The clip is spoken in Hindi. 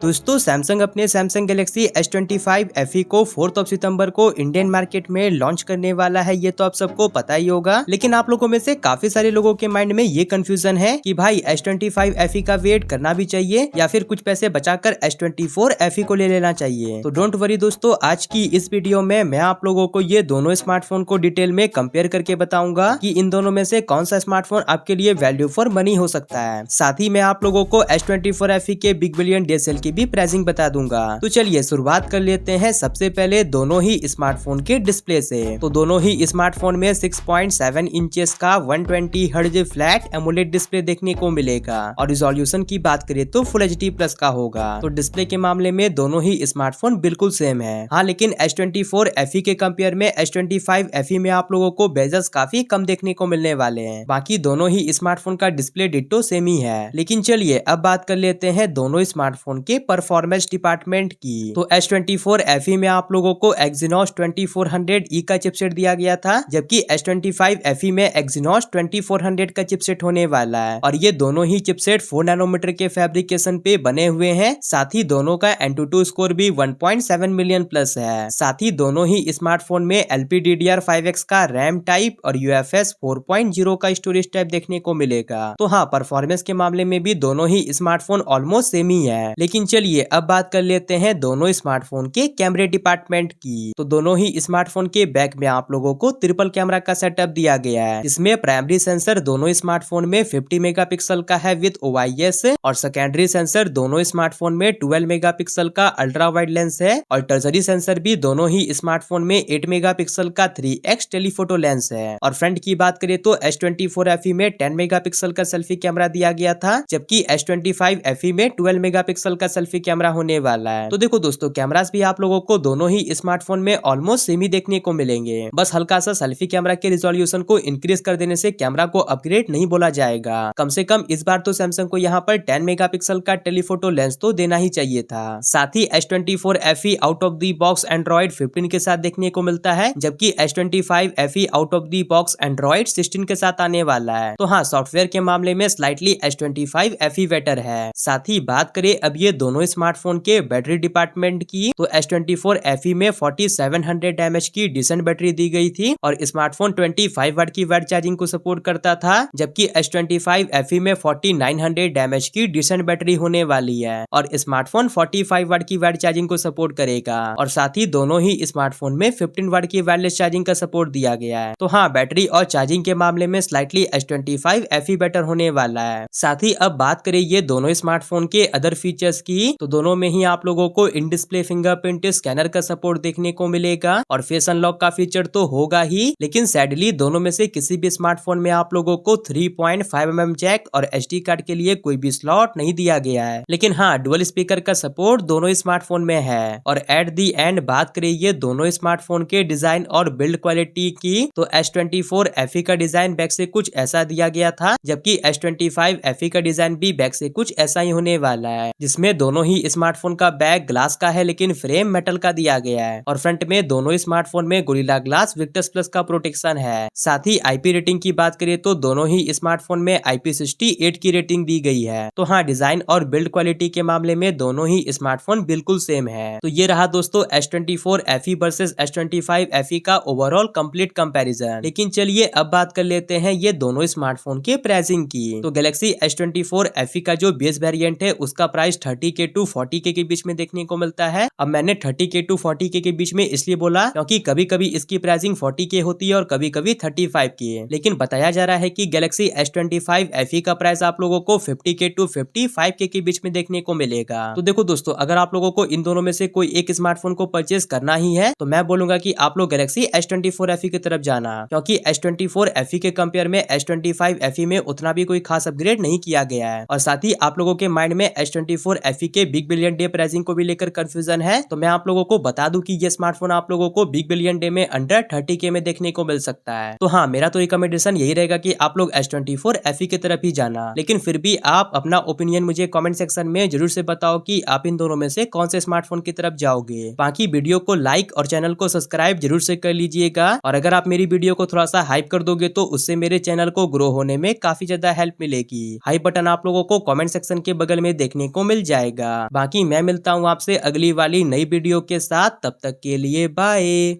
दोस्तों सैमसंग अपने सैमसंग गैलेक्सी S25 FE को 4 सितंबर को इंडियन मार्केट में लॉन्च करने वाला है। ये तो आप सबको पता ही होगा, लेकिन आप लोगों में से काफी सारे लोगों के माइंड में ये कंफ्यूजन है कि भाई S25 FE का वेट करना भी चाहिए या फिर कुछ पैसे बचाकर S24 FE को ले लेना चाहिए। तो डोंट वरी दोस्तों, आज की इस वीडियो में मैं आप लोगों को ये दोनों स्मार्टफोन को डिटेल में कंपेयर करके बताऊंगा कि इन दोनों में से कौन सा स्मार्टफोन आपके लिए वैल्यू फॉर मनी हो सकता है। साथ ही मैं आप लोगों को S24 FE के बिग बिलियन डे सेल की भी प्राइसिंग बता दूंगा। तो चलिए शुरुआत कर लेते हैं सबसे पहले दोनों ही स्मार्टफोन के डिस्प्ले से। तो दोनों ही स्मार्टफोन में 6.7 इंचेस का 120 हर्ट्ज फ्लैट एमोलेड डिस्प्ले देखने को मिलेगा और रिजोल्यूशन की बात करें तो फुल HD प्लस का होगा। तो डिस्प्ले के मामले में दोनों ही स्मार्टफोन बिल्कुल सेम है। हाँ, लेकिन S24 FE के कंपेयर में S25 FE में आप लोगों को बेजल्स काफी कम देखने को मिलने वाले हैं। बाकी दोनों ही स्मार्टफोन का डिस्प्ले डिट्टो सेम ही है। लेकिन चलिए अब बात कर लेते हैं दोनों स्मार्टफोन के परफॉर्मेंस डिपार्टमेंट की। तो S24 FE में आप लोगों को Exynos 2400E का चिपसेट दिया गया था, जबकि S25 FE में Exynos 2400 का चिपसेट होने वाला है और ये दोनों ही चिपसेट 4 नैनोमीटर के फैब्रिकेशन पे बने हुए हैं। साथ ही दोनों का Antutu स्कोर भी 1.7 मिलियन प्लस है। साथ ही दोनों ही स्मार्टफोन में LPDDR5X का रैम टाइप और UFS 4.0 का स्टोरेज टाइप देखने को मिलेगा। तो हाँ, परफॉर्मेंस के मामले में भी दोनों ही स्मार्टफोन ऑलमोस्ट सेम ही है। लेकिन चलिए अब बात कर लेते हैं दोनों स्मार्टफोन के कैमरे डिपार्टमेंट की। तो दोनों ही स्मार्टफोन के बैक में आप लोगों को ट्रिपल कैमरा का सेटअप दिया गया है। इसमें प्राइमरी सेंसर दोनों स्मार्टफोन में 50 मेगापिक्सल का है विद OIS और सेकेंडरी सेंसर दोनों स्मार्टफोन में 12 मेगापिक्सल का अल्ट्रा वाइड लेंस है और टर्सरी सेंसर भी दोनों ही स्मार्टफोन में 8 मेगापिक्सल का 3x टेलीफोटो लेंस है। और फ्रंट की बात करें तो S24 FE में 10 मेगापिक्सल का सेल्फी कैमरा दिया गया था, जबकि S25 FE में 12 मेगापिक्सल का सेल्फी कैमरा होने वाला है। तो देखो दोस्तों, कैमरास भी आप लोगों को दोनों ही स्मार्टफोन में ऑलमोस्ट सेम ही देखने को मिलेंगे। बस हल्का सा सेल्फी कैमरा के रिजोल्यूशन को इंक्रीज कर देने से कैमरा को अपग्रेड नहीं बोला जाएगा। कम से कम इस बार तो सैमसंग को यहाँ पर 10 मेगापिक्सल का टेलीफोटो लेंस तो देना ही चाहिए था। साथ ही S24 FE out of the box Android 15 के साथ देखने को मिलता है, जबकि S25 FE out of the box Android 16 के साथ आने वाला है। तो हाँ, सॉफ्टवेयर के मामले में स्लाइटली S25 FE बेटर है। साथ ही बात करें अब ये दोनों स्मार्टफोन के बैटरी डिपार्टमेंट की, तो S24 FE में 4700 mAh की डिसेंट बैटरी दी गई थी और स्मार्टफोन 25 वाट की वाट चार्जिंग को सपोर्ट करता था, जबकि S25 FE में 4900 mAh की डिसेंट बैटरी होने वाली है और स्मार्टफोन 45 वाट की वाट चार्जिंग को सपोर्ट करेगा। और साथ ही दोनों ही स्मार्टफोन में 15 वाट की वायरलेस चार्जिंग का सपोर्ट दिया गया है। तो हाँ, बैटरी और चार्जिंग के मामले में स्लाइटली S25 FE बेटर होने वाला है। साथ ही अब बात करें ये दोनों स्मार्टफोन के अदर फीचर्स की, तो दोनों में ही आप लोगों को इन डिस्प्ले फिंगरप्रिंट स्कैनर का सपोर्ट देखने को मिलेगा और फेस अनलॉक का फीचर तो होगा ही, लेकिन सैडली दोनों में से किसी भी स्मार्टफोन में आप लोगों को 3.5mm जैक और SD कार्ड के लिए कोई भी स्लॉट नहीं दिया गया है। लेकिन हाँ, डुअल स्पीकर का सपोर्ट दोनों स्मार्टफोन में है। और एट दी एंड बात करें ये दोनों स्मार्टफोन के डिजाइन और बिल्ड क्वालिटी की, तो S24 FE का डिजाइन बैक से कुछ ऐसा दिया गया था, जबकि S25 FE का डिजाइन भी बैक से कुछ ऐसा ही होने वाला है, जिसमें दोनों ही स्मार्टफोन का बैक ग्लास का है लेकिन फ्रेम मेटल का दिया गया है और फ्रंट में दोनों स्मार्टफोन में गोरिल्ला ग्लास विक्टस प्लस का प्रोटेक्शन है। साथ ही IP रेटिंग की बात करें तो दोनों ही स्मार्टफोन में IP68 की रेटिंग दी गई है। तो हाँ, डिजाइन और बिल्ड क्वालिटी के मामले में दोनों ही स्मार्टफोन बिल्कुल सेम है। तो ये रहा दोस्तों S24 FE versus S25 FE का ओवरऑल कंप्लीट कंपैरिजन। लेकिन चलिए अब बात कर लेते हैं ये दोनों स्मार्टफोन के प्राइसिंग की। तो गैलेक्सी S24 FE का जो बेस वेरिएंट है उसका प्राइस 30K to 40K के बीच में देखने को मिलता है। अब मैंने 30K to 40K के बीच में इसलिए बोला क्योंकि कभी कभी इसकी प्राइसिंग 40K होती है और कभी कभी 35K है। लेकिन बताया जा रहा है कि गैलेक्सी S25 FE का प्राइस आप लोगों को 50K to 55K के बीच में देखने को मिलेगा। तो देखो दोस्तों, अगर आप लोगों को इन दोनों में से कोई एक स्मार्टफोन को परचेज करना ही है तो मैं बोलूंगा कि आप लोग गैलेक्सी S24 FE की तरफ जाना, क्योंकि S24 FE के कंपेयर में S25 FE में उतना भी कोई खास अपग्रेड नहीं किया गया है। और साथ ही आप लोगों के माइंड में S24 FE के बिग बिलियन डे प्राइसिंग को भी लेकर कंफ्यूजन है, तो मैं आप लोगों को बता दूं कि ये स्मार्टफोन आप लोगों को बिग बिलियन डे में अंडर 30K में देखने को मिल सकता है। तो हाँ, मेरा तो रिकमेंडेशन यही रहेगा कि आप लोग S24 FE की तरफ ही जाना। लेकिन फिर भी आप अपना ओपिनियन मुझे कमेंट सेक्शन में जरूर से बताओ कि आप इन दोनों में से कौन से स्मार्टफोन की तरफ जाओगे। बाकी वीडियो को लाइक और चैनल को सब्सक्राइब जरूर से कर लीजिएगा और अगर आप मेरी वीडियो को थोड़ा सा हाइप कर दोगे तो उससे मेरे चैनल को ग्रो होने में काफी ज्यादा हेल्प मिलेगी। हाइप बटन आप लोगों को कमेंट सेक्शन के बगल में देखने को मिल जाएगा। जाएगा। बाकी मैं मिलता हूँ आपसे अगली वाली नई वीडियो के साथ, तब तक के लिए बाय।